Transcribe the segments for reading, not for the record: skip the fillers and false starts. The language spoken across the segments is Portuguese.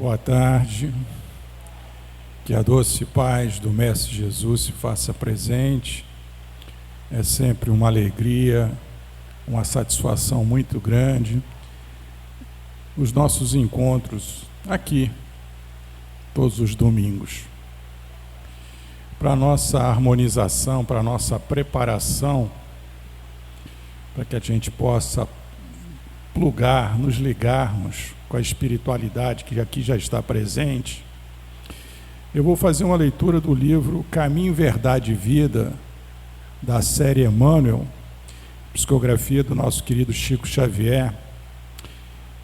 Boa tarde, que a doce paz do Mestre Jesus se faça presente. É sempre uma alegria, uma satisfação muito grande os nossos encontros aqui, todos os domingos. Para a nossa harmonização, para a nossa preparação, para que a gente possa plugar, nos ligarmos com a espiritualidade que aqui já está presente, eu vou fazer uma leitura do livro Caminho, Verdade e Vida, da série Emmanuel, psicografia do nosso querido Chico Xavier,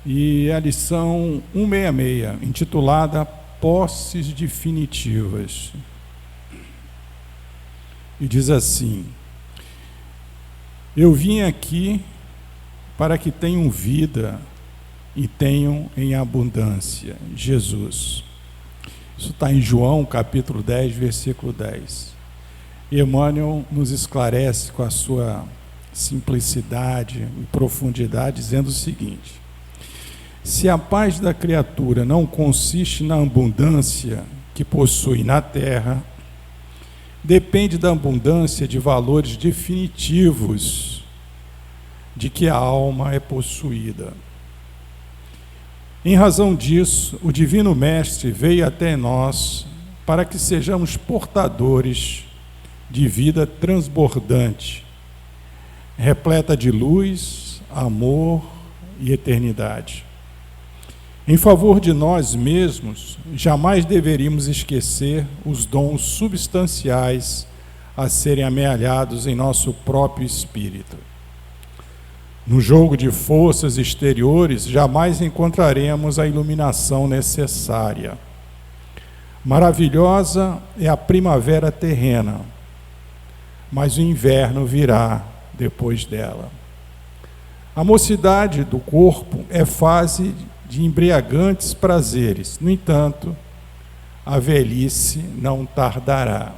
e a lição 166, intitulada Posses Definitivas. E diz assim: eu vim aqui para que tenham vida e tenham em abundância. Jesus. Isso está em João, capítulo 10, versículo 10. Emmanuel nos esclarece com a sua simplicidade e profundidade, dizendo o seguinte: se a paz da criatura não consiste na abundância que possui na terra, depende da abundância de valores definitivos de que a alma é possuída. Em razão disso, o Divino Mestre veio até nós para que sejamos portadores de vida transbordante, repleta de luz, amor e eternidade. Em favor de nós mesmos, jamais deveríamos esquecer os dons substanciais a serem amealhados em nosso próprio espírito. No jogo de forças exteriores, jamais encontraremos a iluminação necessária. Maravilhosa é a primavera terrena, mas o inverno virá depois dela. A mocidade do corpo é fase de embriagantes prazeres. No entanto, a velhice não tardará.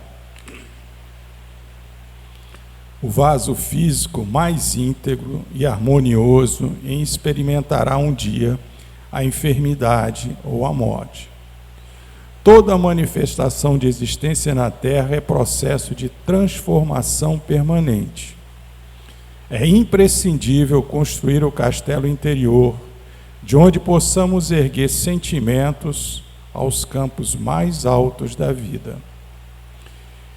O vaso físico mais íntegro e harmonioso experimentará um dia a enfermidade ou a morte. Toda manifestação de existência na Terra é processo de transformação permanente. É imprescindível construir o castelo interior, de onde possamos erguer sentimentos aos campos mais altos da vida.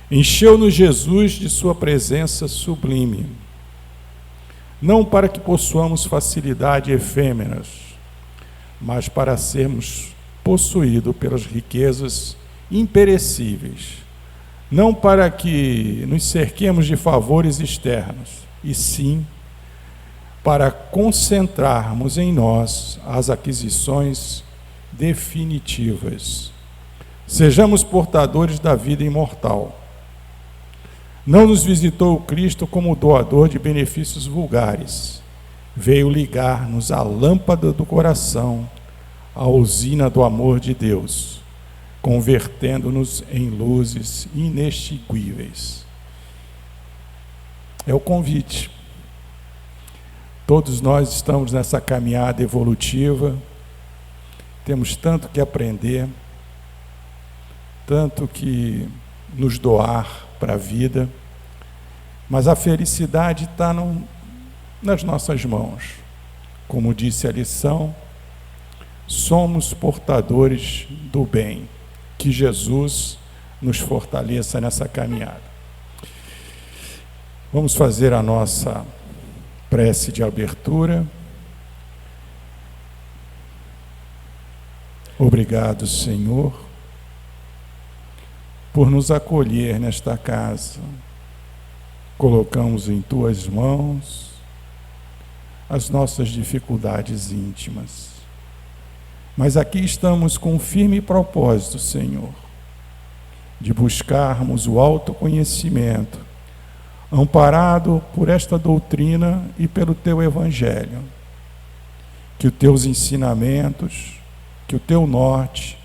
Encheu-nos Jesus de sua presença sublime, não para que possuamos facilidade efêmeras, mas para sermos possuídos pelas riquezas imperecíveis, não para que nos cerquemos de favores externos, e sim para concentrarmos em nós as aquisições definitivas. Sejamos portadores da vida imortal. Não nos visitou o Cristo como doador de benefícios vulgares. Veio ligar-nos à lâmpada do coração, à usina do amor de Deus, convertendo-nos em luzes inextinguíveis. É o convite. Todos nós estamos nessa caminhada evolutiva, temos tanto que aprender, tanto que nos doar para a vida, mas a felicidade está nas nossas mãos. Como disse a lição, somos portadores do bem. Que Jesus nos fortaleça nessa caminhada. Vamos fazer a nossa prece de abertura. Obrigado, Senhor, por nos acolher nesta casa. Colocamos em Tuas mãos as nossas dificuldades íntimas. Mas aqui estamos com um firme propósito, Senhor, de buscarmos o autoconhecimento, amparado por esta doutrina e pelo Teu Evangelho. Que os Teus ensinamentos, que o Teu norte,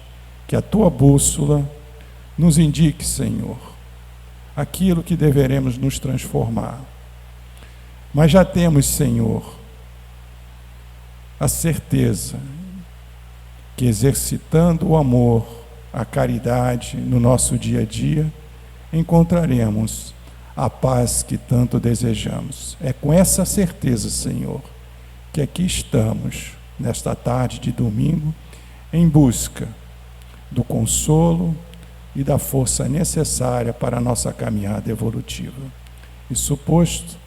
que a Tua bússola nos indique, Senhor, aquilo que deveremos nos transformar. Mas já temos, Senhor, a certeza que exercitando o amor, a caridade no nosso dia a dia, encontraremos a paz que tanto desejamos. É com essa certeza, Senhor, que aqui estamos, nesta tarde de domingo, em busca do consolo e da força necessária para a nossa caminhada evolutiva. Isso posto,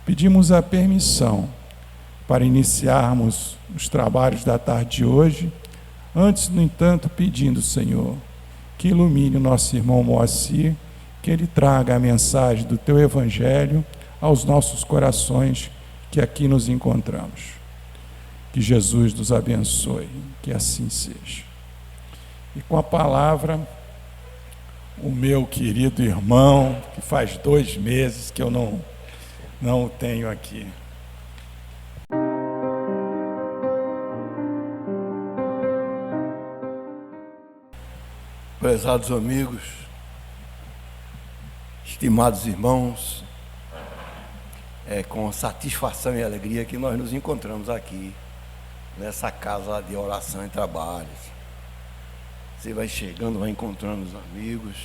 pedimos a permissão para iniciarmos os trabalhos da tarde de hoje, antes, no entanto, pedindo, Senhor, que ilumine o nosso irmão Moacir, que ele traga a mensagem do Teu Evangelho aos nossos corações que aqui nos encontramos. Que Jesus nos abençoe, que assim seja. E com a palavra, o meu querido irmão, que faz 2 meses que eu não o tenho aqui. Prezados amigos, estimados irmãos, é com satisfação e alegria que nós nos encontramos aqui, nessa casa de oração e trabalhos. Você vai chegando, vai encontrando os amigos,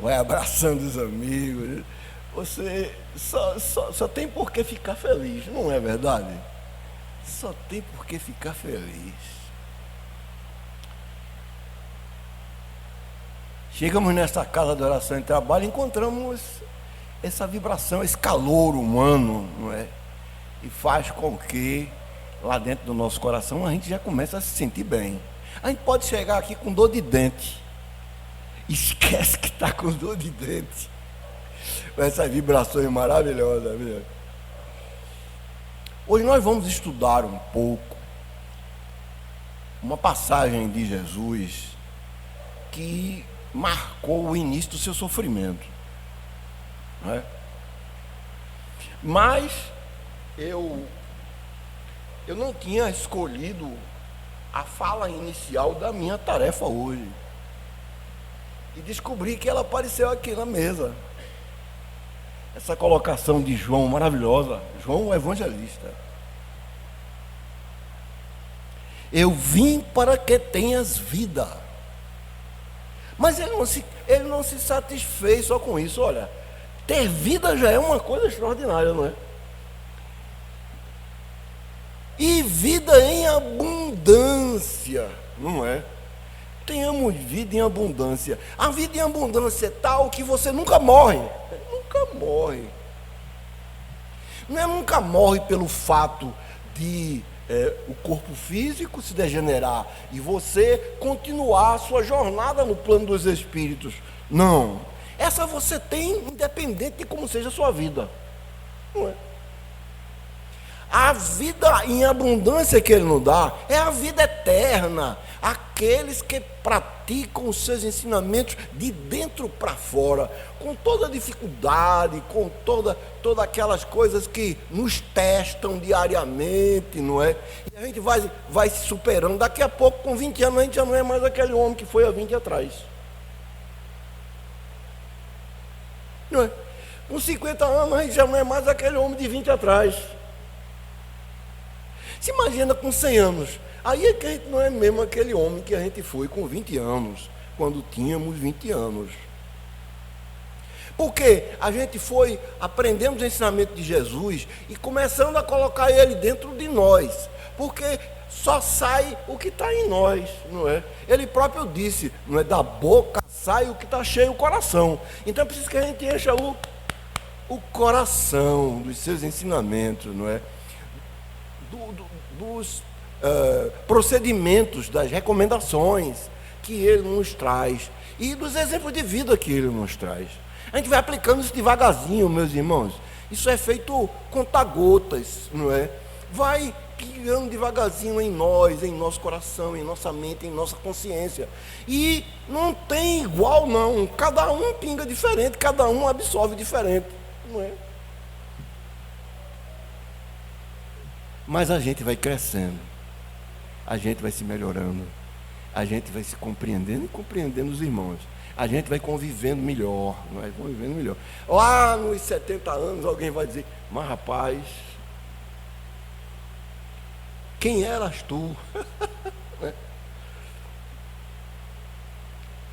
vai abraçando os amigos, você só tem por que ficar feliz, não é verdade? Só tem por que ficar feliz. Chegamos nessa casa de oração e trabalho e encontramos essa vibração, esse calor humano, não é? E faz com que lá dentro do nosso coração a gente já começa a se sentir bem. A gente pode chegar aqui com dor de dente, esquece que está com dor de dente. Essas vibrações maravilhosas, viu? Hoje nós vamos estudar um pouco uma passagem de Jesus que marcou o início do seu sofrimento, não é? Mas eu não tinha escolhido a fala inicial da minha tarefa hoje, e descobri que ela apareceu aqui na mesa. Essa colocação de João maravilhosa, João o evangelista: eu vim para que tenhas vida. Mas ele não se satisfez só com isso. Olha, ter vida já é uma coisa extraordinária, não é? E vida em abundância, não é? Tenhamos vida em abundância. A vida em abundância é tal que você nunca morre. Nunca morre. Não é nunca morre pelo fato de o corpo físico se degenerar e você continuar a sua jornada no plano dos espíritos. Não. Essa você tem independente de como seja a sua vida. Não é? A vida em abundância que Ele nos dá é a vida eterna. Aqueles que praticam os seus ensinamentos de dentro para fora, com toda a dificuldade, com todas aquelas coisas que nos testam diariamente, não é? E a gente vai se superando. Daqui a pouco, com 20 anos, a gente já não é mais aquele homem que foi há 20 atrás. Não é? Com 50 anos, a gente já não é mais aquele homem de 20 atrás. Se imagina com 100 anos. Aí é que a gente não é mesmo aquele homem que a gente foi com 20 anos, quando tínhamos 20 anos. Porque a gente foi aprendendo os ensinamentos de Jesus e começando a colocar ele dentro de nós. Porque só sai o que está em nós, não é? Ele próprio disse, não é? Da boca sai o que está cheio o coração. Então é preciso que a gente encha o coração dos seus ensinamentos, não é? Dos procedimentos, das recomendações que ele nos traz e dos exemplos de vida que ele nos traz. A gente vai aplicando isso devagarzinho, meus irmãos. Isso é feito conta-gotas, não é? Vai criando devagarzinho em nós, em nosso coração, em nossa mente, em nossa consciência. E não tem igual, não. Cada um pinga diferente, cada um absorve diferente, não é? Mas a gente vai crescendo, a gente vai se melhorando, a gente vai se compreendendo e compreendendo os irmãos. A gente vai convivendo melhor, vai convivendo melhor. Lá nos 70 anos alguém vai dizer, mas rapaz, quem eras tu?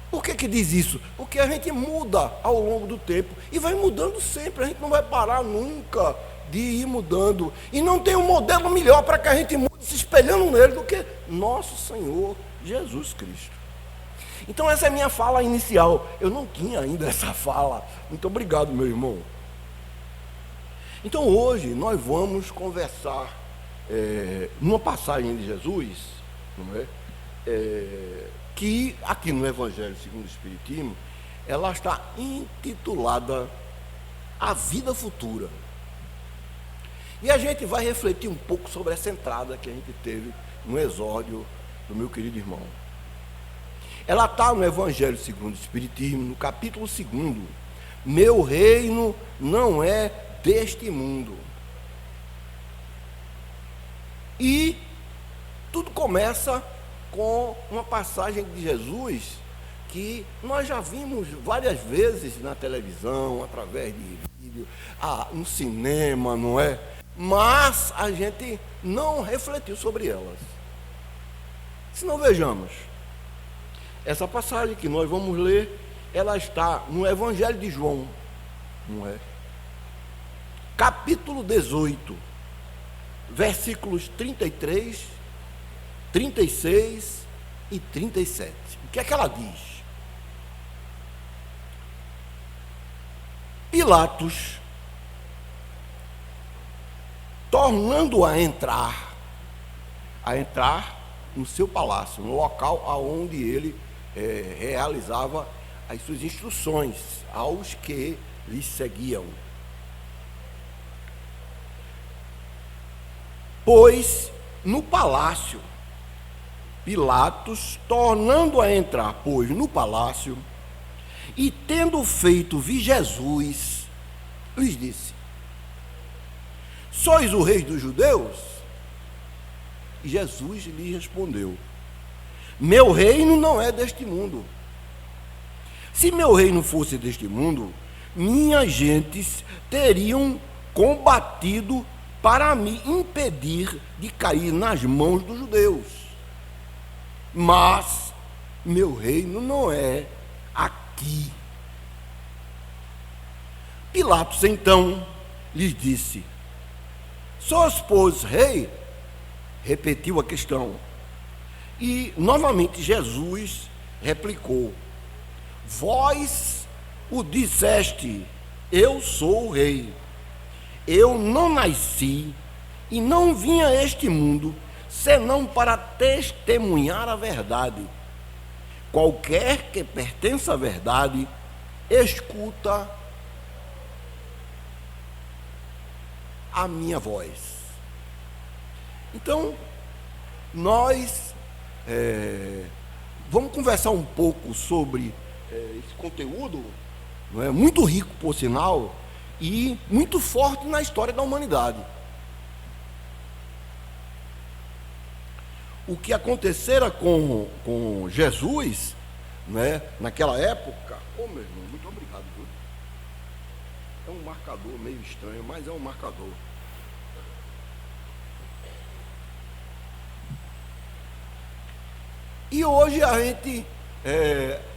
Por que diz isso? Porque a gente muda ao longo do tempo e vai mudando sempre, a gente não vai parar nunca de ir mudando. E não tem um modelo melhor para que a gente mude se espelhando nele do que nosso Senhor Jesus Cristo. Então essa é a minha fala inicial. Eu não tinha ainda essa fala. Muito obrigado, meu irmão. Então hoje nós vamos conversar numa passagem de Jesus, não é? Que aqui no Evangelho segundo o Espiritismo, ela está intitulada A Vida Futura. E a gente vai refletir um pouco sobre essa entrada que a gente teve no exórdio do meu querido irmão. Ela está no Evangelho segundo o Espiritismo, no capítulo 2. Meu reino não é deste mundo. E tudo começa com uma passagem de Jesus que nós já vimos várias vezes na televisão, através de vídeo, no cinema, não é? Mas a gente não refletiu sobre elas. Se não, vejamos. Essa passagem que nós vamos ler, ela está no Evangelho de João, não é? Capítulo 18, versículos 33, 36 e 37. O que é que ela diz? Pilatos, tornando a entrar no seu palácio, no local aonde ele realizava as suas instruções aos que lhe seguiam. Pois no palácio, Pilatos, tornando a entrar, pois no palácio, e tendo feito vir Jesus, lhes disse: sois o rei dos judeus? E Jesus lhe respondeu: meu reino não é deste mundo. Se meu reino fosse deste mundo, minhas gentes teriam combatido para me impedir de cair nas mãos dos judeus. Mas meu reino não é aqui. Pilatos então lhes disse: sois, pois, rei? Repetiu a questão. E novamente Jesus replicou: vós o disseste, eu sou o rei. Eu não nasci e não vim a este mundo senão para testemunhar a verdade. Qualquer que pertença à verdade, escuta a minha voz. Então, nós vamos conversar um pouco sobre esse conteúdo, não é? Muito rico, por sinal, e muito forte na história da humanidade. O que acontecera com Jesus, né, naquela época. Meu irmão, muito obrigado, viu? É um marcador meio estranho, mas é um marcador. E hoje a gente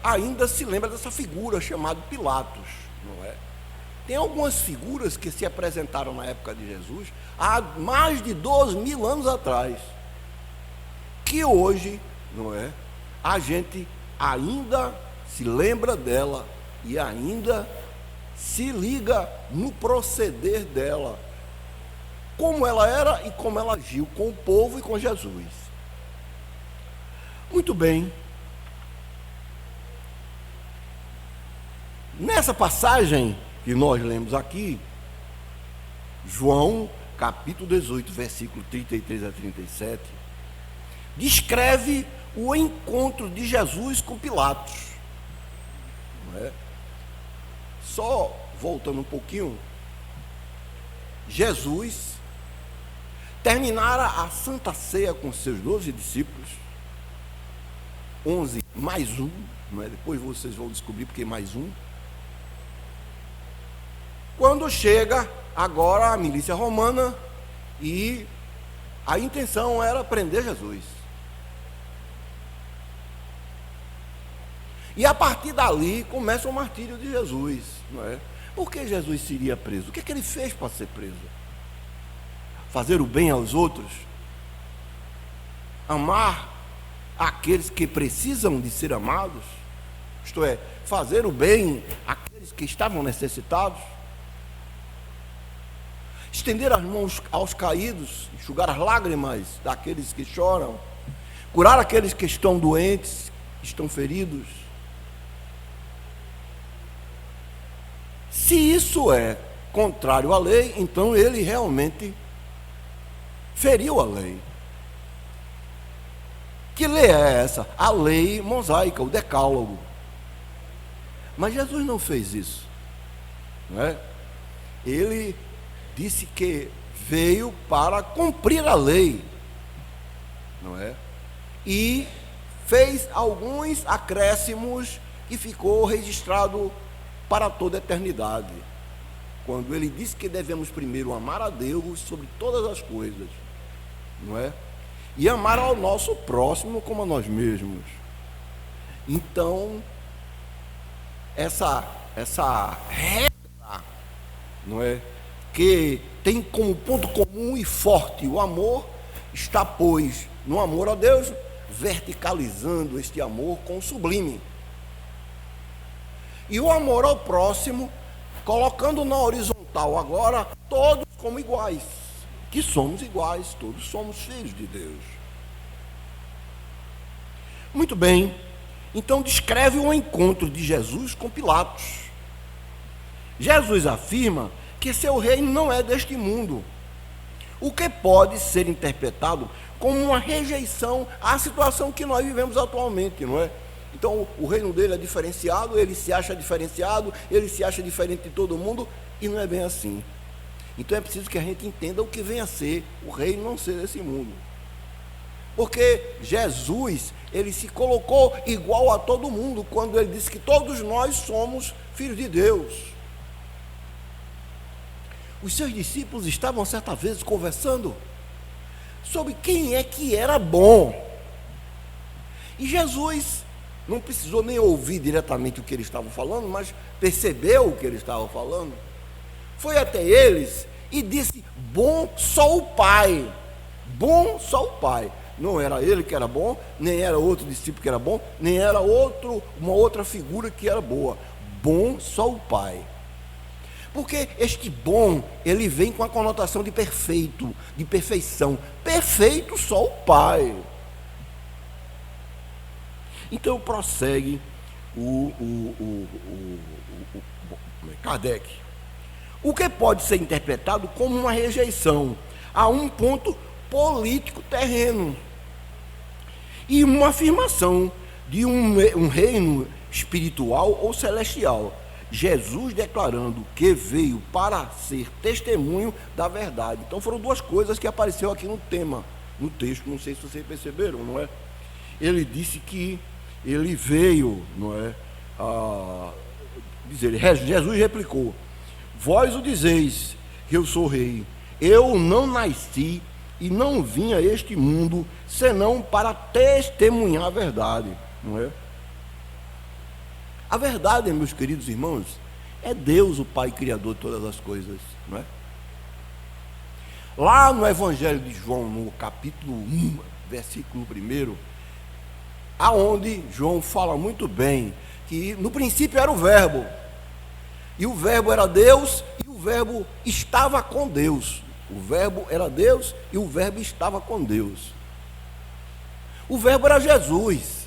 ainda se lembra dessa figura chamada Pilatos, não é? Tem algumas figuras que se apresentaram na época de Jesus há mais de 2.000 anos atrás, que hoje, não é? A gente ainda se lembra dela e ainda se liga no proceder dela, como ela era e como ela agiu com o povo e com Jesus. Muito bem. Nessa passagem que nós lemos aqui, João, capítulo 18, versículo 33 a 37, descreve o encontro de Jesus com Pilatos. Não é? Só voltando um pouquinho, Jesus terminara a Santa Ceia com seus 12 discípulos, 11 mais um, não é? Depois vocês vão descobrir porque mais um. Quando chega agora a milícia romana e A intenção era prender Jesus. E a partir dali começa o martírio de Jesus, não é? Por que Jesus seria preso? O que ele fez para ser preso? Fazer o bem aos outros? Amar aqueles que precisam de ser amados? Isto é, fazer o bem àqueles que estavam necessitados? Estender as mãos aos caídos, enxugar as lágrimas daqueles que choram, curar aqueles que estão doentes, que estão feridos? Se isso é contrário à lei, então ele realmente feriu a lei. Que lei é essa? A lei mosaica, o decálogo. Mas Jesus não fez isso, não é? Ele disse que veio para cumprir a lei, não é? E fez alguns acréscimos que ficou registrado para toda a eternidade, quando ele disse que devemos primeiro amar a Deus sobre todas as coisas, não é? E amar ao nosso próximo como a nós mesmos. Então, essa regra, não é, que tem como ponto comum e forte o amor, está, pois, no amor a Deus, verticalizando este amor com o sublime. E o amor ao próximo, colocando na horizontal agora, todos como iguais, que somos iguais, todos somos filhos de Deus. Muito bem, então descreve o encontro de Jesus com Pilatos. Jesus afirma que seu reino não é deste mundo, o que pode ser interpretado como uma rejeição à situação que nós vivemos atualmente, não é? Então, o reino dele é diferenciado, ele se acha diferenciado, ele se acha diferente de todo mundo, e não é bem assim. Então, é preciso que a gente entenda o que vem a ser o reino não ser desse mundo. Porque Jesus, ele se colocou igual a todo mundo, quando ele disse que todos nós somos filhos de Deus. Os seus discípulos estavam certa vez conversando sobre quem é que era bom. E Jesus não precisou nem ouvir diretamente o que eles estavam falando, mas percebeu o que eles estavam falando. Foi até eles e disse: bom só o Pai. Bom só o Pai. Não era ele que era bom, nem era outro discípulo que era bom, nem era uma outra figura que era boa. Bom só o Pai. Porque este bom, ele vem com a conotação de perfeito, de perfeição. Perfeito só o Pai. Então prossegue Kardec. O que pode ser interpretado como uma rejeição a um ponto político terreno e uma afirmação de um reino espiritual ou celestial. Jesus declarando que veio para ser testemunho da verdade. Então foram duas coisas que apareceram aqui no tema, no texto, não sei se vocês perceberam, não é? Ele disse que ele veio, não é? Jesus replicou: vós o dizeis que eu sou rei, eu não nasci e não vim a este mundo senão para testemunhar a verdade, não é? A verdade, meus queridos irmãos, é Deus o Pai Criador de todas as coisas, não é? Lá no Evangelho de João, no capítulo 1, versículo 1, aonde João fala muito bem que no princípio era o Verbo, e o Verbo era Deus, e o Verbo estava com Deus. O Verbo era Deus e o Verbo estava com Deus. O Verbo era Jesus,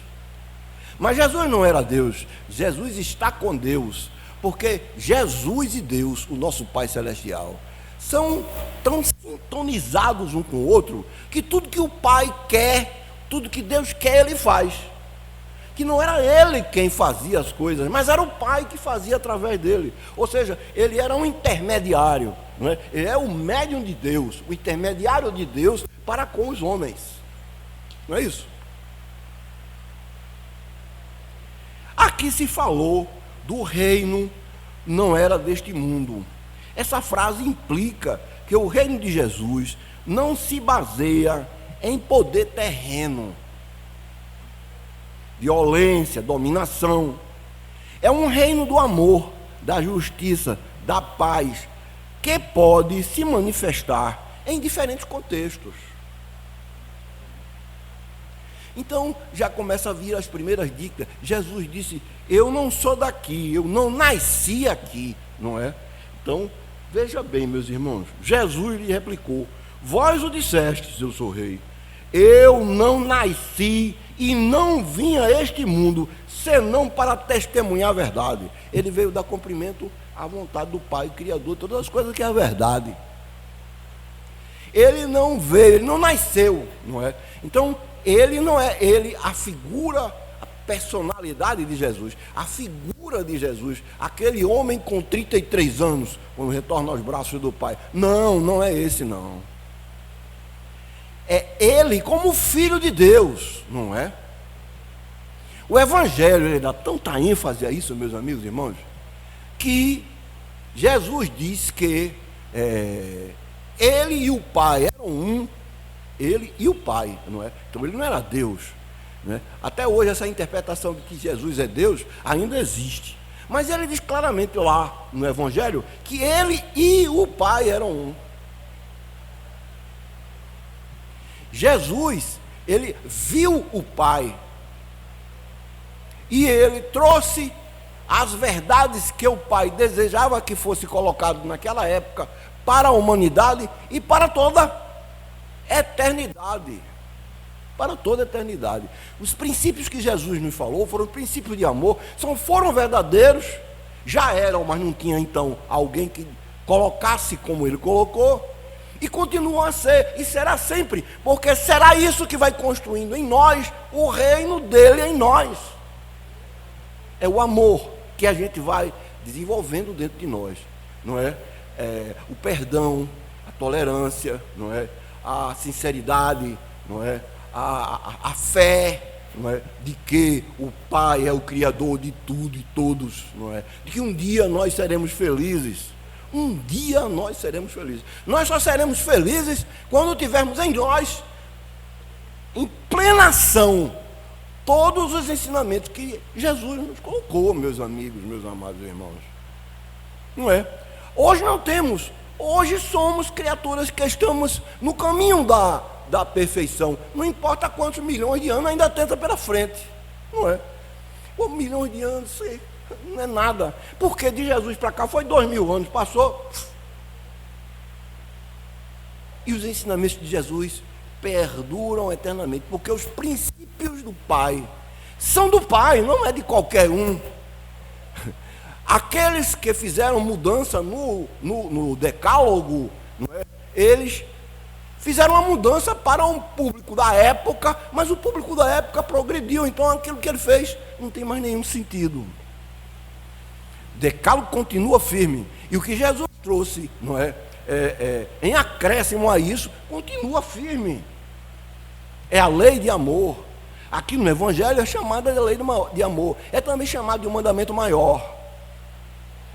mas Jesus não era Deus. Jesus está com Deus, porque Jesus e Deus, o nosso Pai Celestial, são tão sintonizados um com o outro, que tudo que o Pai quer, tudo que Deus quer, Ele faz. Que não era Ele quem fazia as coisas, mas era o Pai que fazia através dele. Ou seja, Ele era um intermediário, não é? Ele é o médium de Deus, o intermediário de Deus para com os homens. Não é isso? Aqui se falou do reino não era deste mundo. Essa frase implica que o reino de Jesus não se baseia em poder terreno, violência, dominação. É um reino do amor, da justiça, da paz, que pode se manifestar em diferentes contextos. Então, já começa a vir as primeiras dicas. Jesus disse, eu não sou daqui, eu não nasci aqui, não é? Então, veja bem, meus irmãos, Jesus lhe replicou, vós o dissestes, eu sou rei. Eu não nasci e não vim a este mundo, senão para testemunhar a verdade. Ele veio dar cumprimento à vontade do Pai, Criador, todas as coisas que é a verdade. Ele não veio, ele não nasceu, não é? Então, ele não é, ele, a figura, a personalidade de Jesus, a figura de Jesus, aquele homem com 33 anos, quando retorna aos braços do Pai. Não, não é esse não. É ele como filho de Deus, não é? O Evangelho, ele dá tanta ênfase a isso, meus amigos e irmãos, que Jesus diz que ele e o Pai eram um, ele e o Pai, não é? Então ele não era Deus, né? Até hoje essa interpretação de que Jesus é Deus ainda existe, mas ele diz claramente lá no Evangelho que ele e o Pai eram um. Jesus, ele viu o Pai e ele trouxe as verdades que o Pai desejava que fosse colocado naquela época para a humanidade e para toda a eternidade. Para toda a eternidade. Os princípios que Jesus nos falou foram princípios de amor, foram verdadeiros, já eram, mas não tinha então alguém que colocasse como ele colocou, e continuam a ser, e será sempre, porque será isso que vai construindo em nós o reino dele em nós. É o amor que a gente vai desenvolvendo dentro de nós, não é? O perdão, a tolerância, não é? A sinceridade, não é? A fé, não é? De que o Pai é o Criador de tudo e todos, não é? De que um dia nós seremos felizes. Um dia nós seremos felizes. Nós só seremos felizes quando tivermos em nós, em plena ação, todos os ensinamentos que Jesus nos colocou, meus amigos, meus amados irmãos. Não é? Hoje não temos. Hoje somos criaturas que estamos no caminho da perfeição. Não importa quantos milhões de anos ainda tenta pela frente. Não é? Pô, milhões de anos, sei. Não é nada, porque de Jesus para cá foi 2000 anos, passou. E os ensinamentos de Jesus perduram eternamente, porque os princípios do Pai são do Pai, não é de qualquer um. Aqueles que fizeram mudança no decálogo, não é? Eles fizeram uma mudança para um público da época, mas o público da época progrediu, então aquilo que ele fez não tem mais nenhum sentido. Decálogo continua firme, e o que Jesus trouxe, não é, em acréscimo a isso, continua firme. É a lei de amor. Aqui no Evangelho é chamada de lei de amor, é também chamado de um mandamento maior.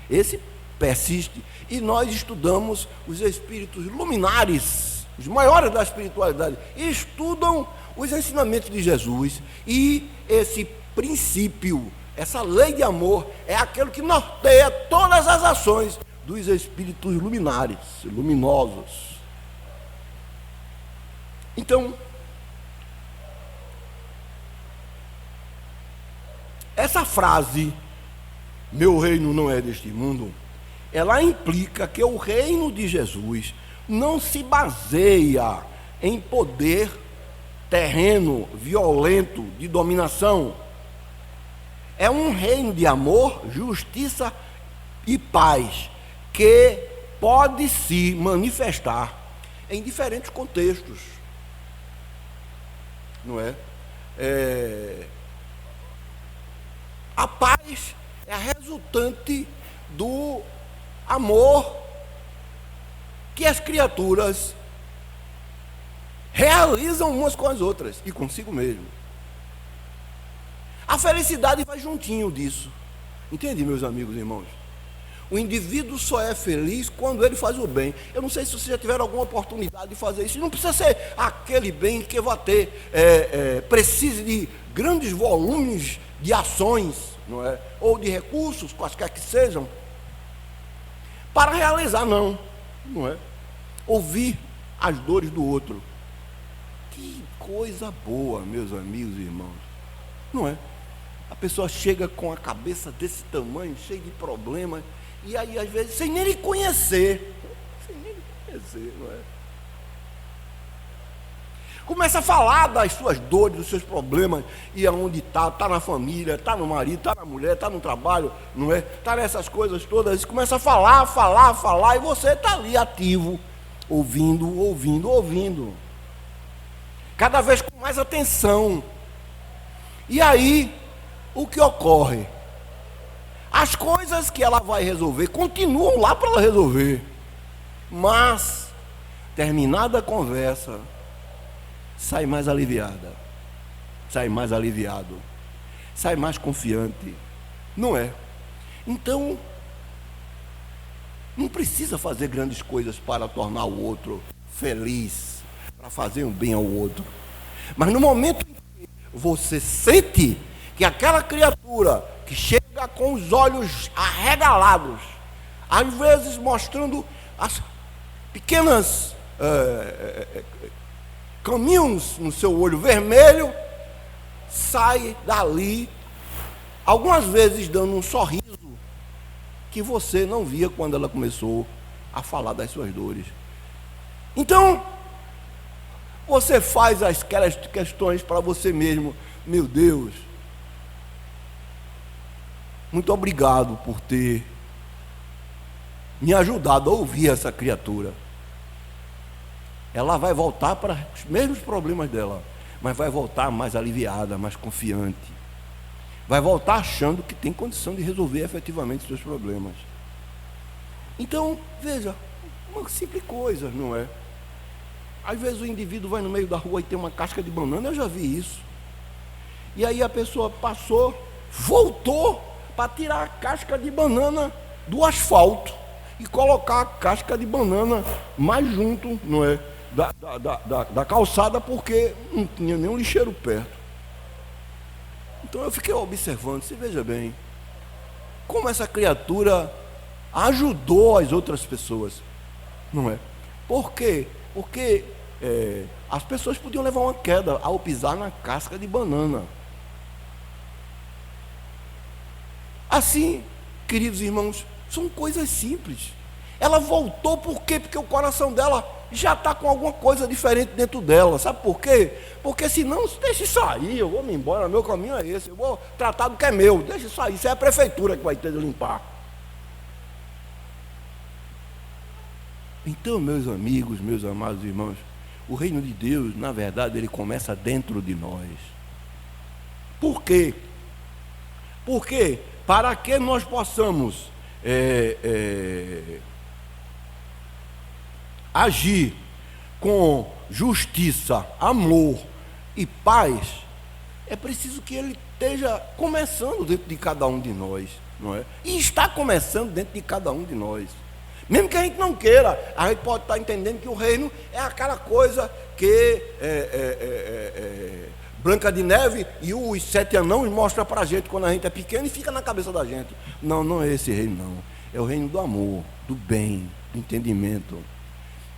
Esse persiste, e nós estudamos os espíritos luminares, os maiores da espiritualidade, e estudam os ensinamentos de Jesus, e esse princípio, essa lei de amor é aquilo que norteia todas as ações dos espíritos luminares, luminosos. Então, essa frase, meu reino não é deste mundo, ela implica que o reino de Jesus não se baseia em poder terreno, violento, de dominação. É um reino de amor, justiça e paz, que pode se manifestar em diferentes contextos, não é? A paz é a resultante do amor que as criaturas realizam umas com as outras e consigo mesmo. A felicidade vai juntinho disso. Entende, meus amigos e irmãos? O indivíduo só é feliz quando ele faz o bem. Eu não sei se vocês já tiveram alguma oportunidade de fazer isso. Não precisa ser aquele bem que vai ter, precise de grandes volumes de ações, não é? Ou de recursos, quaisquer que sejam, para realizar, não é? Ouvir as dores do outro. Que coisa boa, meus amigos e irmãos, não é? A pessoa chega com a cabeça desse tamanho, cheia de problemas, e aí às vezes sem nem lhe conhecer, não é? Começa a falar das suas dores, dos seus problemas, e aonde está na família, está no marido, está na mulher, está no trabalho, não é? Está nessas coisas todas, e começa a falar, e você está ali ativo, ouvindo, cada vez com mais atenção. E aí, o que ocorre? As coisas que ela vai resolver continuam lá para ela resolver, mas terminada a conversa, sai mais aliviada, sai mais aliviado, sai mais confiante, não é? Então, não precisa fazer grandes coisas para tornar o outro feliz, para fazer um bem ao outro, mas no momento em que você sente que aquela criatura que chega com os olhos arregalados, às vezes mostrando as pequenas caminhos no seu olho vermelho, sai dali, algumas vezes dando um sorriso que você não via quando ela começou a falar das suas dores. Então, você faz aquelas questões para você mesmo: meu Deus, muito obrigado por ter me ajudado a ouvir essa criatura. Ela vai voltar para os mesmos problemas dela, mas vai voltar mais aliviada, mais confiante. Vai voltar achando que tem condição de resolver efetivamente os seus problemas. Então, veja, uma simples coisa, não é? Às vezes o indivíduo vai no meio da rua e tem uma casca de banana, eu já vi isso. E aí a pessoa passou, voltou para tirar a casca de banana do asfalto e colocar a casca de banana mais junto, não é? Da calçada, porque não tinha nenhum lixeiro perto. Então eu fiquei observando, se veja bem, como essa criatura ajudou as outras pessoas, não é? Por quê? Porque as pessoas podiam levar uma queda ao pisar na casca de banana. Assim, queridos irmãos, são coisas simples. Ela voltou por quê? Porque o coração dela já está com alguma coisa diferente dentro dela. Sabe por quê? Porque senão, deixa isso aí, eu vou me embora, meu caminho é esse, eu vou tratar do que é meu, deixa isso aí, isso é a prefeitura que vai ter de limpar. Então, meus amigos, meus amados irmãos, o reino de Deus, na verdade, ele começa dentro de nós. Por quê? Porque para que nós possamos agir com justiça, amor e paz, é preciso que ele esteja começando dentro de cada um de nós, não é? E está começando dentro de cada um de nós. Mesmo que a gente não queira, a gente pode estar entendendo que o reino é aquela coisa que Branca de Neve e os 7 anãos mostram para a gente quando a gente é pequeno e fica na cabeça da gente. Não, não é esse reino, não. É o reino do amor, do bem, do entendimento.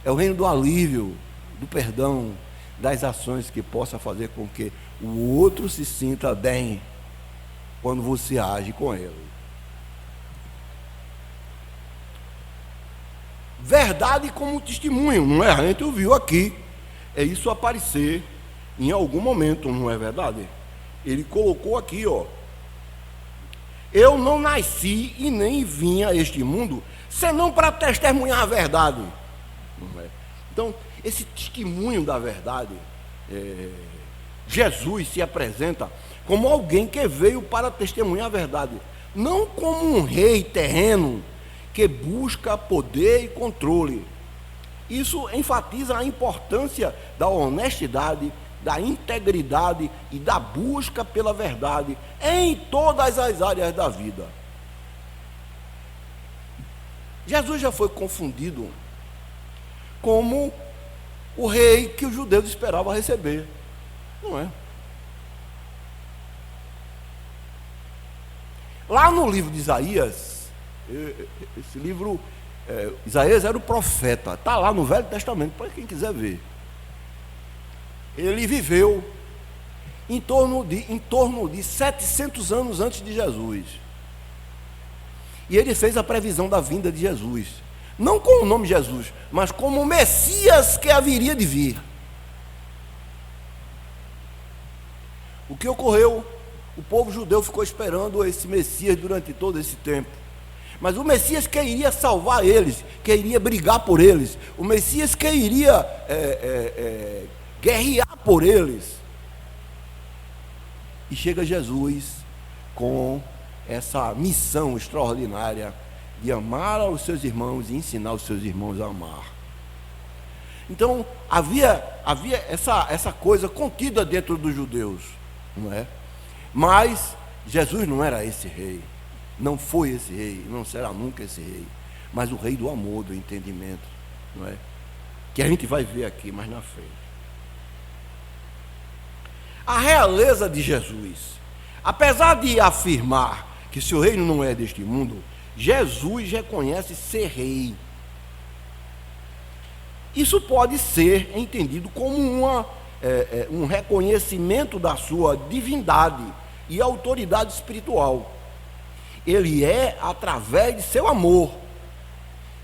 É o reino do alívio, do perdão, das ações que possa fazer com que o outro se sinta bem quando você age com ele. Verdade como testemunho, não é? A gente ouviu aqui. É isso aparecer em algum momento, não é verdade? Ele colocou aqui, ó: eu não nasci e nem vim a este mundo senão para testemunhar a verdade. Não é? Então, esse testemunho da verdade, Jesus se apresenta como alguém que veio para testemunhar a verdade, não como um rei terreno que busca poder e controle. Isso enfatiza a importância da honestidade, da integridade e da busca pela verdade em todas as áreas da vida. Jesus já foi confundido como o rei que os judeus esperavam receber. Não é? Lá no livro de Isaías, esse livro, Isaías era o profeta, está lá no Velho Testamento, para quem quiser ver. Ele viveu em torno de 700 anos antes de Jesus. E ele fez a previsão da vinda de Jesus, não com o nome Jesus, mas como o Messias que haveria de vir. O que ocorreu? O povo judeu ficou esperando esse Messias durante todo esse tempo. Mas o Messias que iria salvar eles, que iria brigar por eles, o Messias que iria guerrear por eles. E chega Jesus com essa missão extraordinária de amar aos seus irmãos e ensinar os seus irmãos a amar. Então, havia essa coisa contida dentro dos judeus, não é? Mas Jesus não era esse rei, não foi esse rei, não será nunca esse rei, mas o rei do amor, do entendimento, não é? Que a gente vai ver aqui mais na frente. A realeza de Jesus, apesar de afirmar que seu reino não é deste mundo, Jesus reconhece ser rei. Isso pode ser entendido como um reconhecimento da sua divindade e autoridade espiritual. Ele é através de seu amor,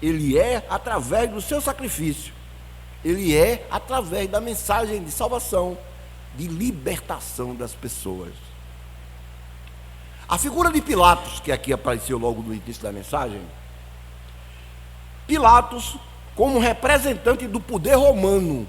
ele é através do seu sacrifício, ele é através da mensagem de salvação, de libertação das pessoas. A figura de Pilatos, que aqui apareceu logo no início da mensagem, Pilatos, como representante do poder romano,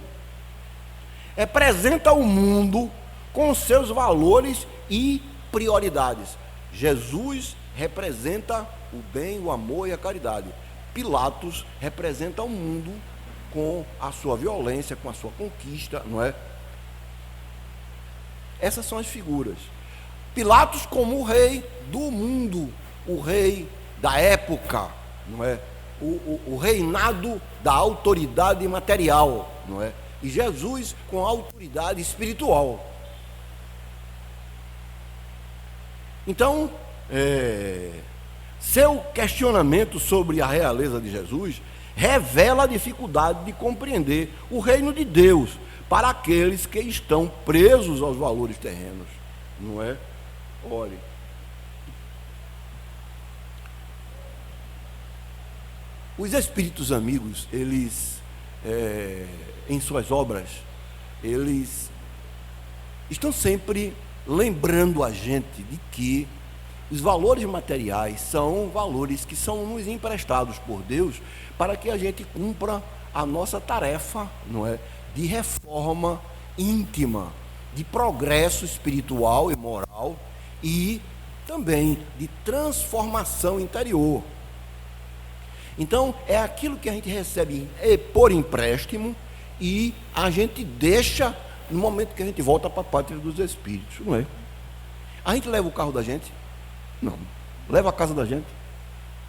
representa o mundo com seus valores e prioridades. Jesus representa o bem, o amor e a caridade. Pilatos representa o mundo com a sua violência, com a sua conquista, não é? Essas são as figuras. Pilatos como o rei do mundo, o rei da época, não é? O reinado da autoridade material, não é? E Jesus com a autoridade espiritual. Então, seu questionamento sobre a realeza de Jesus revela a dificuldade de compreender o reino de Deus para aqueles que estão presos aos valores terrenos, não é? Olhe, os espíritos amigos, eles, em suas obras, eles estão sempre lembrando a gente de que os valores materiais são valores que são nos emprestados por Deus para que a gente cumpra a nossa tarefa, não é? De reforma íntima, de progresso espiritual e moral e também de transformação interior. Então, é aquilo que a gente recebe por empréstimo e a gente deixa no momento que a gente volta para a pátria dos espíritos, não é? A gente leva o carro da gente? Não. Leva a casa da gente?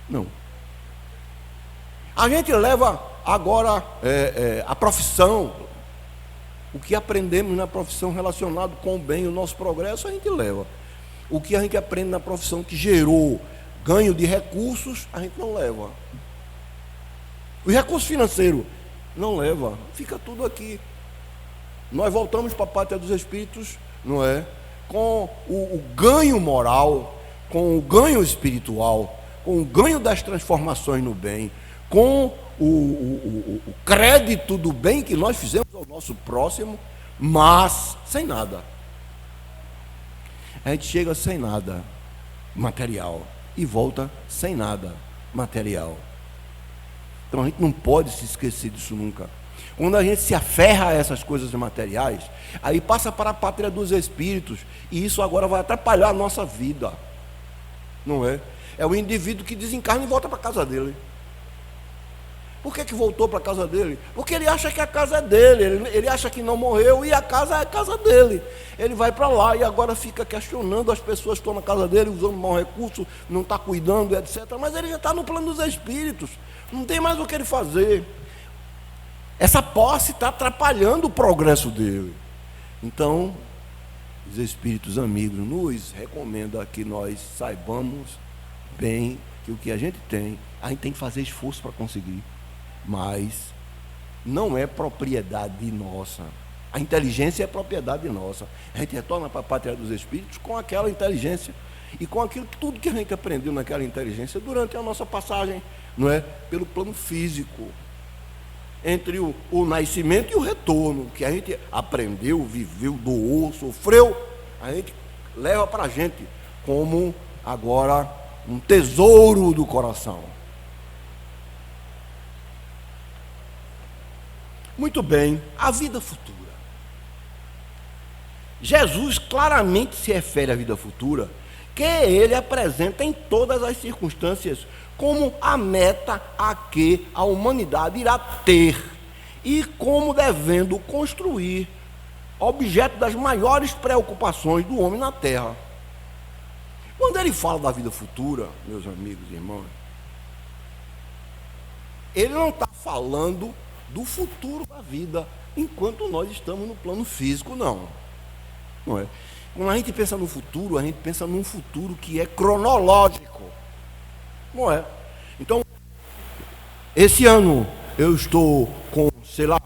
Não. A gente leva agora a profissão, o que aprendemos na profissão relacionado com o bem e o nosso progresso, a gente leva. O que a gente aprende na profissão que gerou ganho de recursos, a gente não leva. O recurso financeiro não leva, fica tudo aqui. Nós voltamos para a pátria dos espíritos, não é? Com o ganho moral, com o ganho espiritual, com o ganho das transformações no bem, com o crédito do bem que nós fizemos ao nosso próximo, mas sem nada. A gente chega sem nada material e volta sem nada material. Então a gente não pode se esquecer disso nunca. Quando a gente se aferra a essas coisas materiais, aí passa para a pátria dos espíritos, e isso agora vai atrapalhar a nossa vida, não é? É o indivíduo que desencarna e volta para a casa dele. Por que voltou para a casa dele? Porque ele acha que a casa é dele, ele acha que não morreu e a casa é a casa dele. Ele vai para lá e agora fica questionando as pessoas que estão na casa dele, usando mau recurso, não está cuidando, etc. Mas ele já está no plano dos espíritos. Não tem mais o que ele fazer. Essa posse está atrapalhando o progresso dele. Então, os espíritos amigos nos recomendam que nós saibamos bem que o que a gente tem que fazer esforço para conseguir, mas não é propriedade nossa. A inteligência é propriedade nossa. A gente retorna para a pátria dos espíritos com aquela inteligência e com aquilo, tudo que a gente aprendeu naquela inteligência durante a nossa passagem, não é? Pelo plano físico, entre o nascimento e o retorno, que a gente aprendeu, viveu, doou, sofreu, a gente leva para a gente como agora um tesouro do coração. Muito bem, a vida futura. Jesus claramente se refere à vida futura, que ele apresenta em todas as circunstâncias como a meta a que a humanidade irá ter e como devendo construir objeto das maiores preocupações do homem na Terra. Quando ele fala da vida futura, meus amigos e irmãos, ele não está falando do futuro da vida enquanto nós estamos no plano físico, não é? Quando a gente pensa no futuro, a gente pensa num futuro que é cronológico, não é? Então, esse ano eu estou com, sei lá,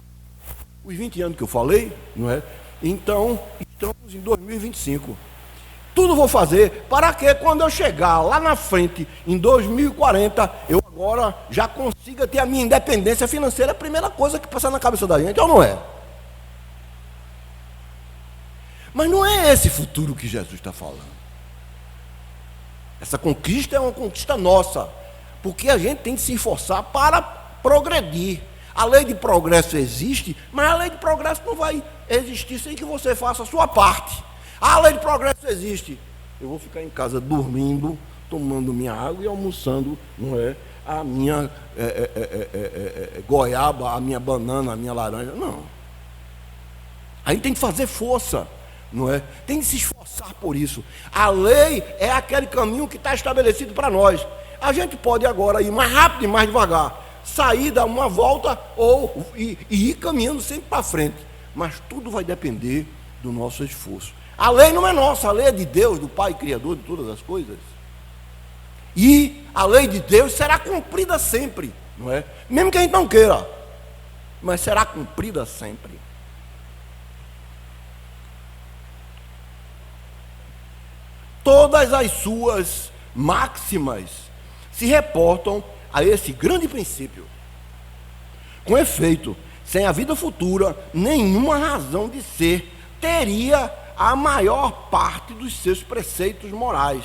os 20 anos que eu falei, não é? Então, estamos em 2025. Tudo vou fazer para que quando eu chegar lá na frente, em 2040, eu agora já consiga ter a minha independência financeira. É a primeira coisa que passa na cabeça da gente, ou não é? Mas não é esse futuro que Jesus está falando. Essa conquista é uma conquista nossa, porque a gente tem que se esforçar para progredir. A lei de progresso existe, mas a lei de progresso não vai existir sem que você faça a sua parte. A lei de progresso existe. Eu vou ficar em casa dormindo, tomando minha água e almoçando, não é? A minha goiaba, a minha banana, a minha laranja. Não. A gente tem que fazer força, não é? Tem que se esforçar por isso. A lei é aquele caminho que está estabelecido para nós. A gente pode agora ir mais rápido e mais devagar, sair, dar uma volta e ir caminhando sempre para frente. Mas tudo vai depender do nosso esforço. A lei não é nossa, a lei é de Deus, do Pai Criador de todas as coisas. E a lei de Deus será cumprida sempre, não é? Mesmo que a gente não queira, mas será cumprida sempre. Todas as suas máximas se reportam a esse grande princípio. Com efeito, sem a vida futura, nenhuma razão de ser teria a maior parte dos seus preceitos morais,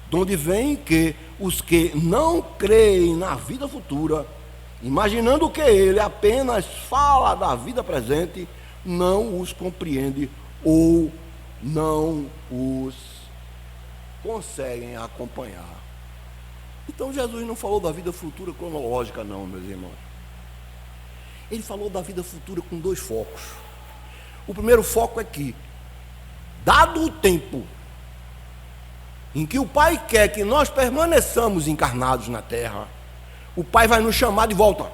de onde vem que os que não creem na vida futura, imaginando que ele apenas fala da vida presente, não os compreende ou não os conseguem acompanhar. Então Jesus não falou da vida futura cronológica, não, meus irmãos. Ele falou da vida futura com dois focos. O primeiro foco é que, dado o tempo em que o Pai quer que nós permaneçamos encarnados na Terra, o Pai vai nos chamar de volta.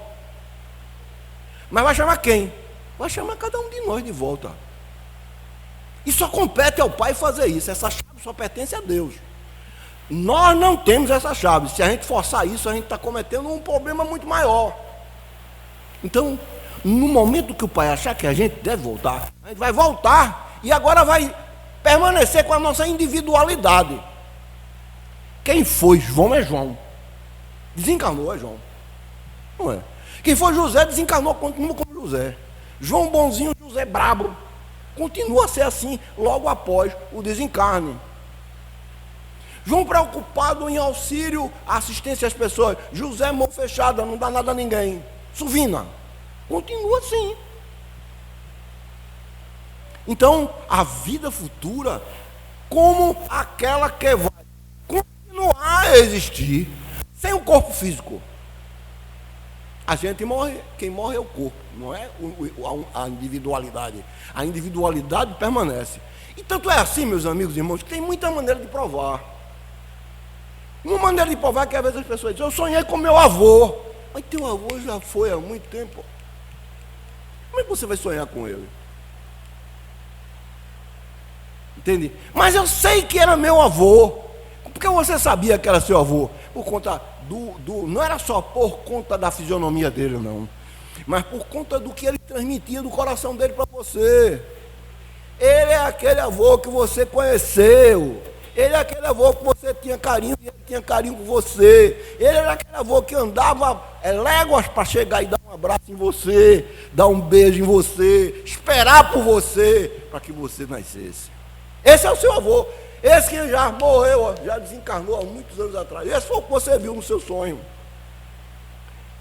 Mas vai chamar quem? Vai chamar cada um de nós de volta. E só compete ao Pai fazer isso. Essa chave só pertence a Deus. Nós não temos essa chave. Se a gente forçar isso, a gente está cometendo um problema muito maior. Então, no momento que o Pai achar que a gente deve voltar, a gente vai voltar e agora vai permanecer com a nossa individualidade. Quem foi João é João. Desencarnou é João. Não é? Quem foi José desencarnou, continua como José. João bonzinho, José brabo. Continua a ser assim logo após o desencarne. João preocupado em auxílio, assistência às pessoas. José mão fechada, não dá nada a ninguém. Suvina. Continua assim. Então, a vida futura, como aquela que vai continuar a existir sem o corpo físico. A gente morre, quem morre é o corpo, não é a individualidade. A individualidade permanece. E tanto é assim, meus amigos e irmãos, que tem muita maneira de provar. Uma maneira de provar é que às vezes as pessoas dizem: eu sonhei com meu avô. Mas teu avô já foi há muito tempo. Como é que você vai sonhar com ele? Entende? Mas eu sei que era meu avô. Porque você sabia que era seu avô? Por conta não era só por conta da fisionomia dele, não. Mas por conta do que ele transmitia do coração dele para você. Ele é aquele avô que você conheceu. Ele é aquele avô que você tinha carinho e ele tinha carinho por você. Ele era aquele avô que andava léguas para chegar e dar um abraço em você, dar um beijo em você, esperar por você, para que você nascesse. Esse é o seu avô. Esse que já morreu, já desencarnou há muitos anos atrás. Esse foi o que você viu no seu sonho.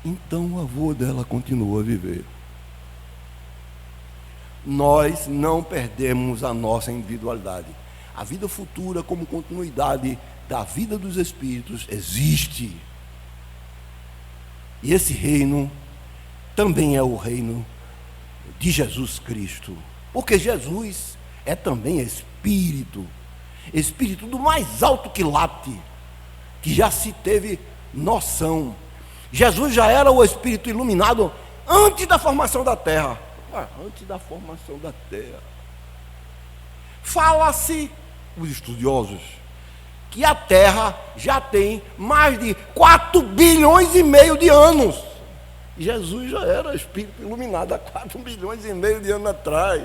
Então o avô dela continua a viver. Nós não perdemos a nossa individualidade. A vida futura, como continuidade da vida dos espíritos, existe. E esse reino também é o reino de Jesus Cristo. Porque Jesus é também espírito. Espírito do mais alto que late, que já se teve noção. Jesus já era o espírito iluminado antes da formação da terra. Antes da formação da terra. Fala-se, os estudiosos, que a terra já tem mais de 4 bilhões e meio de anos. Jesus já era espírito iluminado há 4 bilhões e meio de anos atrás.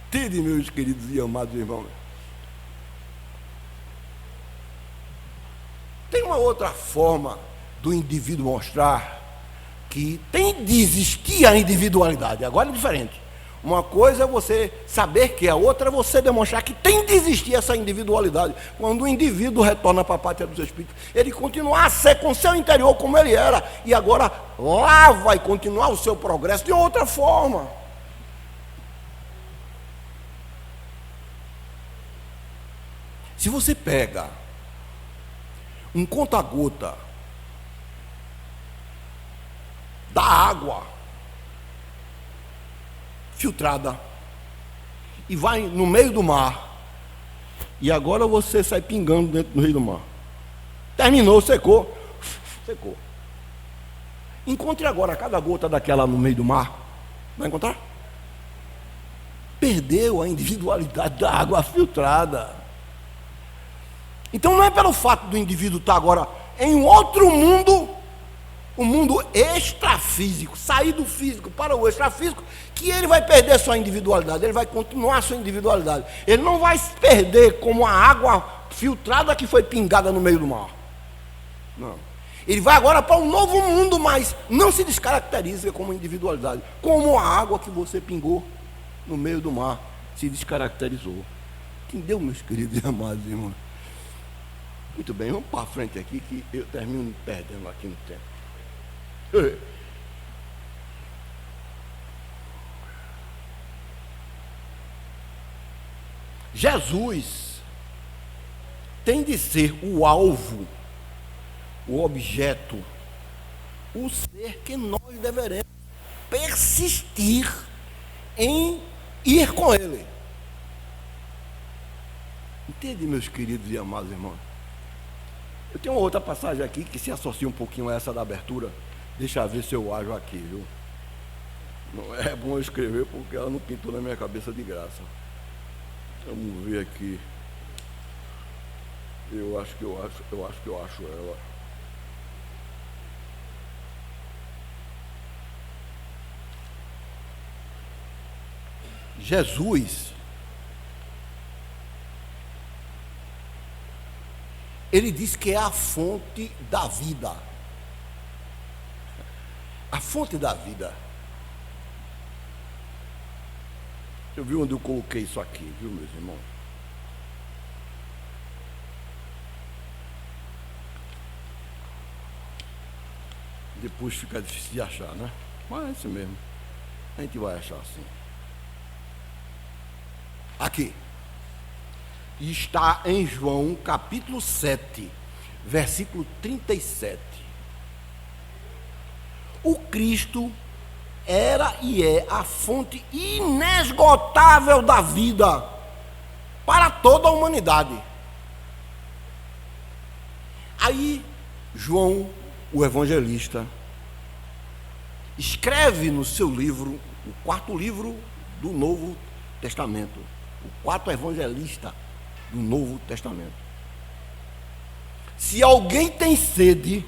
Entende, meus queridos e amados irmãos? Tem uma outra forma do indivíduo mostrar que tem de existir a individualidade. Agora é diferente. Uma coisa é você saber que a outra é você demonstrar que tem de existir essa individualidade. Quando o indivíduo retorna para a pátria dos espíritos, ele continua a ser com seu interior como ele era, e agora lá vai continuar o seu progresso de outra forma. Se você pega um conta-gota da água filtrada e vai no meio do mar, e agora você sai pingando dentro do meio do mar, terminou, secou. Encontre agora cada gota daquela no meio do mar. Vai encontrar? Perdeu a individualidade da água filtrada. Então não é pelo fato do indivíduo estar agora em um outro mundo, um mundo extrafísico, sair do físico para o extrafísico, que ele vai perder sua individualidade. Ele vai continuar sua individualidade. Ele não vai se perder como a água filtrada que foi pingada no meio do mar. Não. Ele vai agora para um novo mundo, mas não se descaracteriza como individualidade, como a água que você pingou no meio do mar se descaracterizou. Entendeu, meus queridos e amados irmãos? Muito bem, vamos para frente aqui, que eu termino me perdendo aqui no tempo. Jesus tem de ser o alvo, o objeto, o ser que nós deveremos persistir em ir com ele. Entende, meus queridos e amados irmãos? Eu tenho uma outra passagem aqui que se associa um pouquinho a essa da abertura. Deixa eu ver se eu ajo aqui, viu? Não é bom eu escrever porque ela não pintou na minha cabeça de graça. Vamos ver aqui. Eu acho que eu acho ela. Jesus, ele diz que é a fonte da vida. A fonte da vida. Eu vi onde eu coloquei isso aqui, viu, meus irmãos? Depois fica difícil de achar, né? Mas é isso mesmo. A gente vai achar assim. Aqui. Está em João capítulo 7, versículo 37. O Cristo era e é a fonte inesgotável da vida para toda a humanidade. Aí João, o evangelista, escreve no seu livro, o quarto livro do Novo Testamento, o quarto evangelista do Novo Testamento. Se alguém tem sede,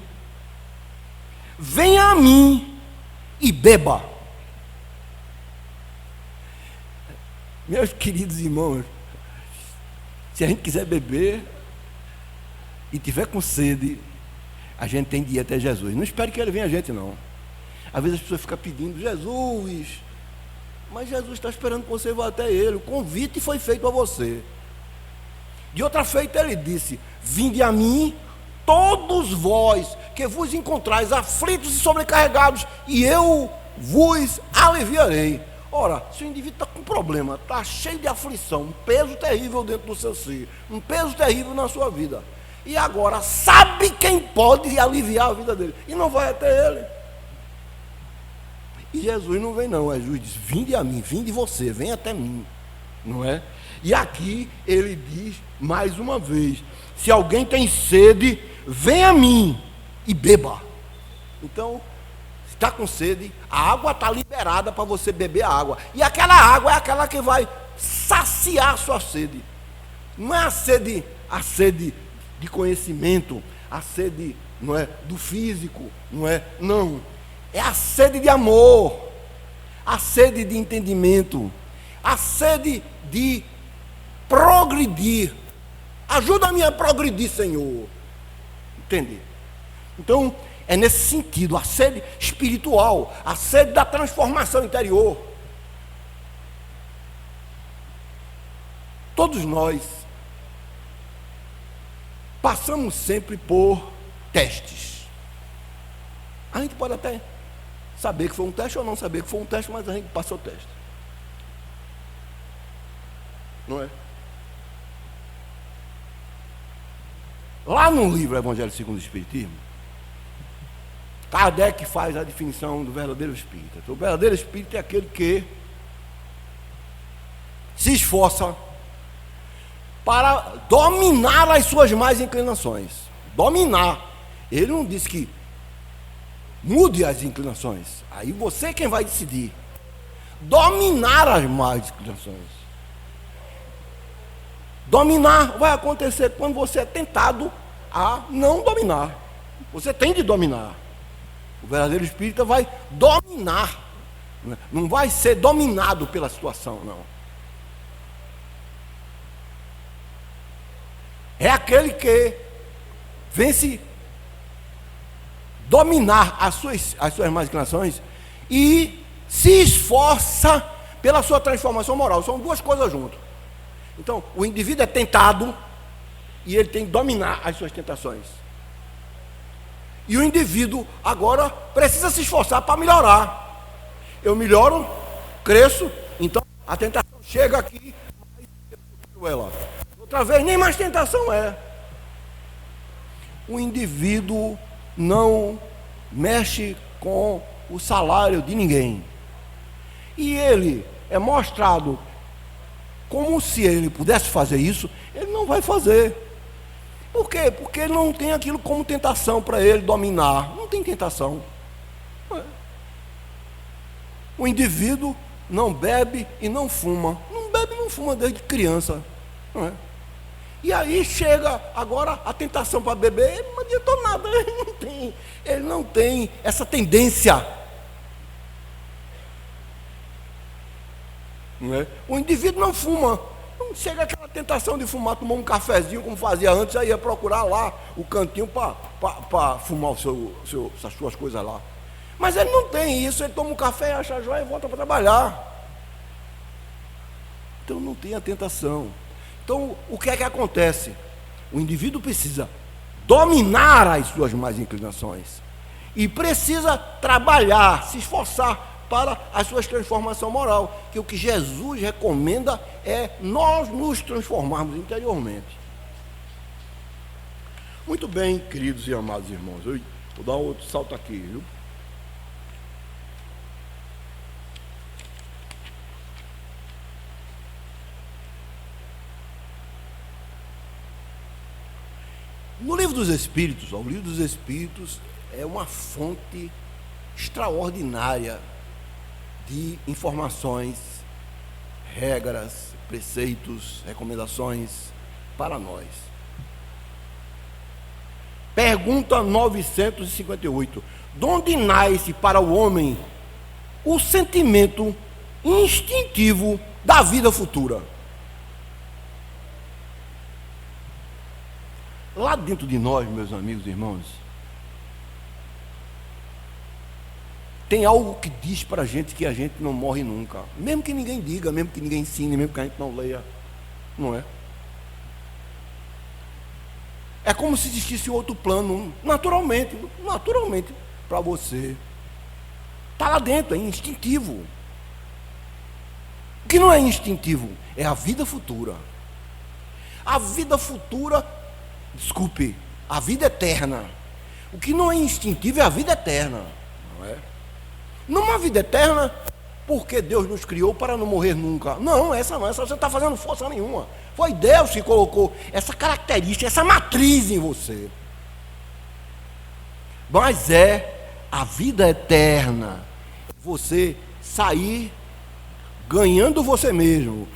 venha a mim e beba. Meus queridos irmãos, se a gente quiser beber e tiver com sede, a gente tem de ir até Jesus. Não espere que ele venha a gente, não. Às vezes as pessoas ficam pedindo, Jesus, mas Jesus está esperando que você vá até ele. O convite foi feito a você. De outra feita ele disse, vinde a mim, todos vós que vos encontrais aflitos e sobrecarregados, e eu vos aliviarei. Ora, se o indivíduo está com problema, está cheio de aflição, um peso terrível dentro do seu ser, um peso terrível na sua vida, e agora sabe quem pode aliviar a vida dele, e não vai até ele. E Jesus não vem não, Jesus diz, vinde a mim, vinde você, vem até mim, não é? E aqui ele diz mais uma vez, se alguém tem sede, vem a mim e beba. Então, se está com sede, a água está liberada para você beber a água, e aquela água é aquela que vai saciar a sua sede. Não é a sede de conhecimento, a sede, não é, do físico, não, é a sede de amor, a sede de entendimento, a sede de progredir. Ajuda-me a progredir, Senhor. Entende? Então, é nesse sentido, a sede espiritual, a sede da transformação interior. Todos nós passamos sempre por testes. A gente pode até saber que foi um teste ou não saber que foi um teste, mas a gente passou o teste. Não é? Lá no livro Evangelho segundo o Espiritismo, Kardec faz a definição do verdadeiro espírita. Então, o verdadeiro espírita é aquele que se esforça para dominar as suas más inclinações. Dominar. Ele não diz que mude as inclinações. Aí você é quem vai decidir. Dominar as más inclinações. Dominar vai acontecer quando você é tentado a não dominar. Você tem de dominar. O verdadeiro espírita vai dominar. Não vai ser dominado pela situação, não. É aquele que vence dominar as suas más inclinações e se esforça pela sua transformação moral. São duas coisas juntas. Então, o indivíduo é tentado e ele tem que dominar as suas tentações. E o indivíduo agora precisa se esforçar para melhorar. Eu melhoro, cresço, então a tentação chega aqui, mas eu quero ela. Outra vez, nem mais tentação é. O indivíduo não mexe com o salário de ninguém. E ele é mostrado como se ele pudesse fazer isso, ele não vai fazer. Por quê? Porque ele não tem aquilo como tentação para ele dominar. Não tem tentação. O indivíduo não bebe e não fuma. Não bebe e não fuma desde criança. Não é? E aí chega agora a tentação para beber, ele não adiantou nada, ele não tem essa tendência. Não é? O indivíduo não fuma, não chega aquela tentação de fumar, tomar um cafezinho como fazia antes, aí ia procurar lá o cantinho para fumar essas suas coisas lá. Mas ele não tem isso, ele toma um café, acha a joia e volta para trabalhar. Então não tem a tentação. Então, o que é que acontece? O indivíduo precisa dominar as suas más inclinações e precisa trabalhar, se esforçar para a sua transformação moral, que o que Jesus recomenda é nós nos transformarmos interiormente. Muito bem, queridos e amados irmãos, eu vou dar outro salto aqui, viu? No livro dos Espíritos, o livro dos Espíritos é uma fonte extraordinária de informações, regras, preceitos, recomendações para nós. Pergunta 958. De onde nasce para o homem o sentimento instintivo da vida futura? Lá dentro de nós, meus amigos e irmãos, tem algo que diz para a gente que a gente não morre nunca. Mesmo que ninguém diga, mesmo que ninguém ensine, mesmo que a gente não leia. Não é? É como se existisse outro plano, naturalmente para você. Está lá dentro, é instintivo. O que não é instintivo é a vida futura. A vida futura, desculpe, a vida eterna. O que não é instintivo é a vida eterna. Não é? Numa vida eterna, porque Deus nos criou para não morrer nunca. Não, essa você não está fazendo força nenhuma. Foi Deus que colocou essa característica, essa matriz em você. Mas é a vida eterna. Você sair ganhando você mesmo,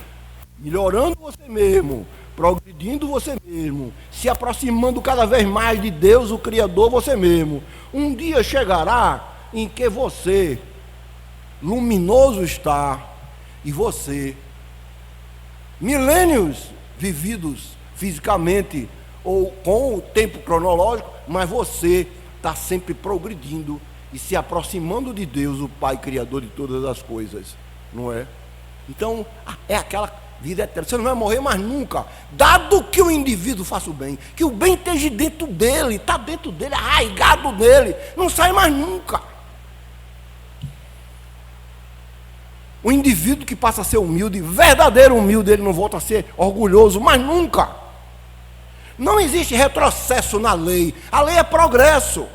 melhorando você mesmo, progredindo você mesmo, se aproximando cada vez mais de Deus, o Criador, você mesmo. Um dia chegará em que você, luminoso está, e você, milênios vividos fisicamente ou com o tempo cronológico, mas você está sempre progredindo e se aproximando de Deus, o Pai Criador de todas as coisas, não é? Então, é aquela vida eterna, você não vai morrer mais nunca, dado que o indivíduo faça o bem, que o bem esteja dentro dele, está dentro dele, arraigado dele, não sai mais nunca. O indivíduo que passa a ser humilde, verdadeiro humilde, ele não volta a ser orgulhoso, mas nunca. Não existe retrocesso na lei, a lei é progresso.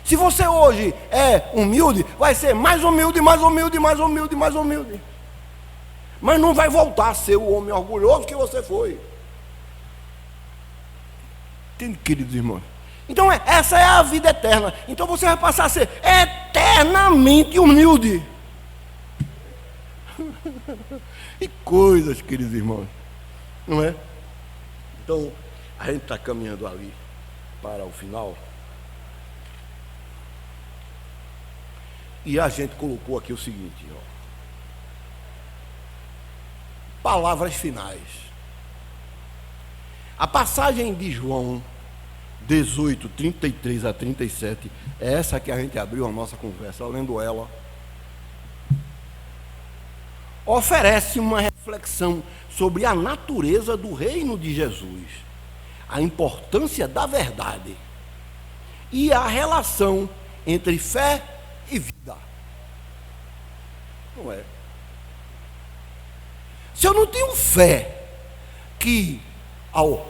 Se você hoje é humilde, vai ser mais humilde, mais humilde, mais humilde, mais humilde. Mas não vai voltar a ser o homem orgulhoso que você foi. Entende, queridos irmãos? Então essa é a vida eterna. Então você vai passar a ser eternamente humilde. E coisas, queridos irmãos, não é? Então, a gente está caminhando ali para o final. E a gente colocou aqui o seguinte, ó. Palavras finais. A passagem de João 18, 33 a 37, é essa que a gente abriu a nossa conversa, lendo ela. Oferece uma reflexão sobre a natureza do reino de Jesus, a importância da verdade e a relação entre fé e vida. Não é? Se eu não tenho fé que ao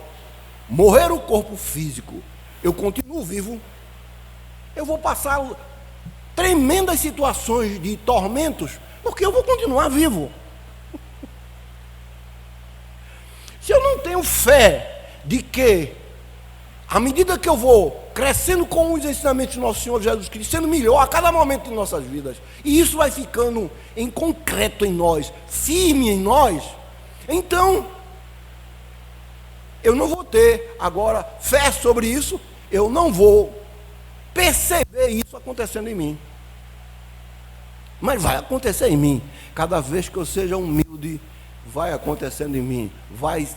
morrer o corpo físico eu continuo vivo, eu vou passar tremendas situações de tormentos, porque eu vou continuar vivo. Se eu não tenho fé de que, à medida que eu vou crescendo com os ensinamentos do nosso Senhor Jesus Cristo, sendo melhor a cada momento de nossas vidas, e isso vai ficando em concreto em nós, firme em nós, então, eu não vou ter agora fé sobre isso, eu não vou perceber isso acontecendo em mim. Mas vai acontecer em mim. Cada vez que eu seja humilde, vai acontecendo em mim. Vai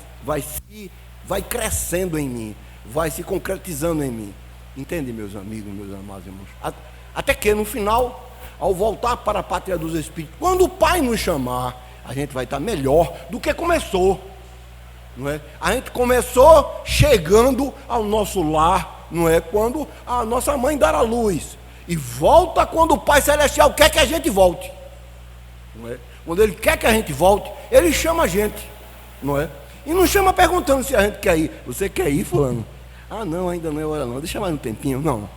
crescendo em mim. Vai se concretizando em mim. Entende, meus amigos, meus amados irmãos? Até que no final, ao voltar para a pátria dos Espíritos, quando o Pai nos chamar, a gente vai estar melhor do que começou. Não é? A gente começou chegando ao nosso lar, não é? Quando a nossa mãe dar a luz. E volta quando o Pai Celestial quer que a gente volte. Não é? Quando Ele quer que a gente volte, Ele chama a gente. Não é? E não chama perguntando se a gente quer ir. Você quer ir, fulano? Ah, não, ainda não é hora não. Deixa mais um tempinho. Não.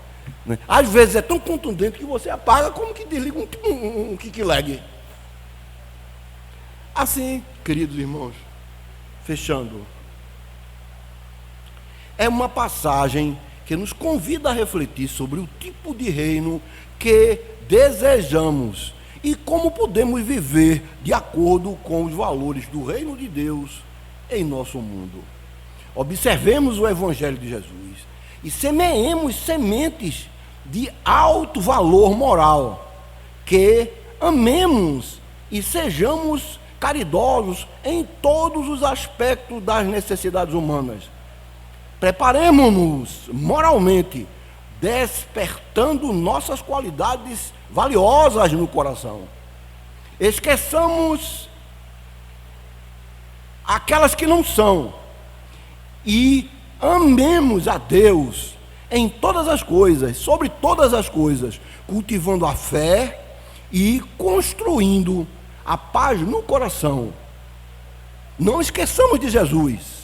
Não é? Às vezes é tão contundente que você apaga como que desliga um kick-lag. Assim, queridos irmãos, fechando. é uma passagem que nos convida a refletir sobre o tipo de reino que desejamos e como podemos viver de acordo com os valores do reino de Deus em nosso mundo. Observemos o Evangelho de Jesus e semeemos sementes de alto valor moral, que amemos e sejamos caridosos em todos os aspectos das necessidades humanas. Preparemos-nos moralmente, despertando nossas qualidades valiosas no coração. Esqueçamos aquelas que não são e amemos a Deus em todas as coisas, sobre todas as coisas, cultivando a fé e construindo a paz no coração. Não esqueçamos de Jesus.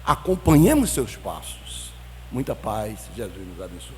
Acompanhemos seus passos. Muita paz. Jesus nos abençoe.